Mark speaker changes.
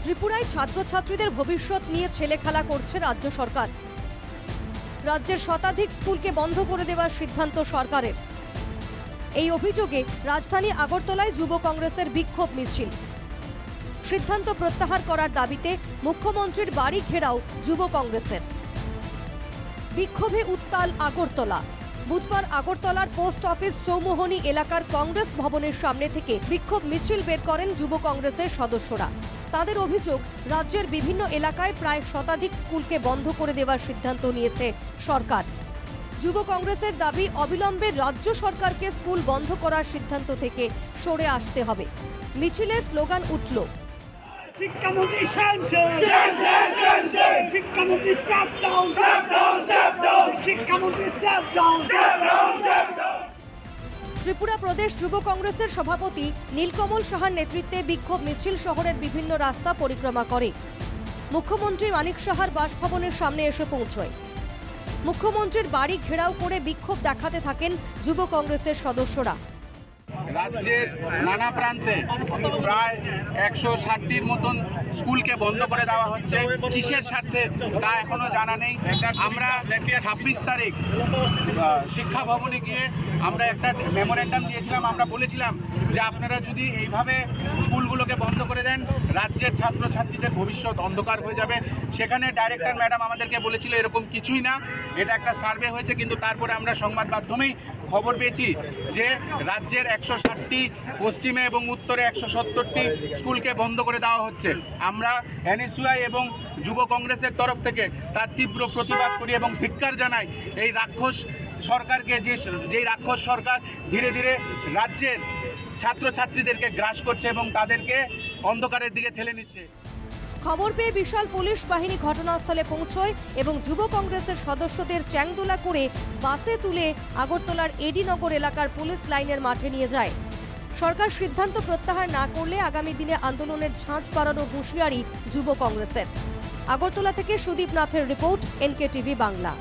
Speaker 1: ত্রিপুরায় ছাত্রছাত্রীদের ভবিষ্যৎ নিয়ে ছেলেখেলা করছে রাজ্য সরকার। রাজ্যের শতাধিক স্কুলকে বন্ধ করে দেওয়ার সিদ্ধান্ত সরকারের। এই অভিযোগে রাজধানী আগরতলায় যুব কংগ্রেসের বিক্ষোভ মিছিল। সিদ্ধান্ত প্রত্যাহার করার দাবিতে মুখ্যমন্ত্রীর বাড়ি ঘেরাও যুব কংগ্রেসের। বিক্ষোভে উত্তাল আগরতলা। বুধবার আগরতলার পোস্ট অফিস চৌমুহনী এলাকার কংগ্রেস ভবনের সামনে থেকে বিক্ষোভ মিছিল বের করেন যুব কংগ্রেসের সদস্যরা। তাদের অভিযোগ, রাজ্যের বিভিন্ন এলাকায় প্রায় শতাধিক স্কুলকে বন্ধ করে দেওয়ার সিদ্ধান্ত নিয়েছে সরকার। যুব কংগ্রেসের দাবি, অবিলম্বে রাজ্য সরকারকে স্কুল বন্ধ করার সিদ্ধান্ত থেকে সরে আসতে হবে। মিছিলে স্লোগান উঠল,
Speaker 2: শিক্ষামন্ত্রী শিক্ষামন্ত্রী শিক্ষামন্ত্রী
Speaker 1: ত্রিপুরা প্রদেশ যুব কংগ্রেসের সভাপতি নীলকমল সাহার নেতৃত্বে বিক্ষোভ মিছিল শহরের বিভিন্ন রাস্তা পরিক্রমা করে মুখ্যমন্ত্রী মানিক সাহার বাসভবনের সামনে এসে পৌঁছয়। মুখ্যমন্ত্রীর বাড়ি ঘেরাও করে বিক্ষোভ দেখাতে থাকেন যুব কংগ্রেসের সদস্যরা।
Speaker 3: রাজ্যের নানা প্রান্তে প্রায় 160টির মতন স্কুলকে বন্ধ করে দেওয়া হচ্ছে। কিসের স্বার্থে তা এখনো জানা নেই। আমরা 26 তারিখ শিক্ষা ভবনে গিয়ে আমরা একটা মেমোরেন্ডাম দিয়েছিলাম। আমরা বলেছিলাম যে আপনারা যদি এইভাবে স্কুলগুলোকে বন্ধ করে দেন, রাজ্যের ছাত্রছাত্রীদের ভবিষ্যৎ অন্ধকার হয়ে যাবে। সেখানে ডাইরেক্টর ম্যাডাম আমাদেরকে বলেছিল এরকম কিছুই না, এটা একটা সার্ভে হয়েছে। কিন্তু তারপরে আমরা সংবাদ মাধ্যমেই খবর পেয়েছি যে রাজ্যের 160টি, পশ্চিমে এবং উত্তরে 170টি স্কুলকে বন্ধ করে দেওয়া হচ্ছে। আমরা এনএসইউআই এবং যুব কংগ্রেসের তরফ থেকে তার তীব্র প্রতিবাদ করি এবং ধিক্কার জানাই এই রাক্ষস সরকারকে, যেই রাক্ষস সরকার ধীরে ধীরে রাজ্যের ছাত্রছাত্রীদেরকে গ্রাস করছে এবং তাদেরকে অন্ধকারের দিকে ঠেলে নিচ্ছে।
Speaker 1: খবর পেয়ে বিশাল পুলিশ বাহিনী ঘটনাস্থলে পৌঁছয় এবং যুব কংগ্রেসের সদস্যদের চ্যাংদোলা করে বাসে তুলে আগরতলার এডিনগর এলাকার পুলিশ লাইনের মাঠে নিয়ে যায়। সরকার সিদ্ধান্ত প্রত্যাহার না করলে আগামী দিনে আন্দোলনের ঝাঁঝ বাড়ানোর হুঁশিয়ারি যুব কংগ্রেসের। আগরতলা থেকে সুদীপ নাথের রিপোর্ট, NK টিভি বাংলা।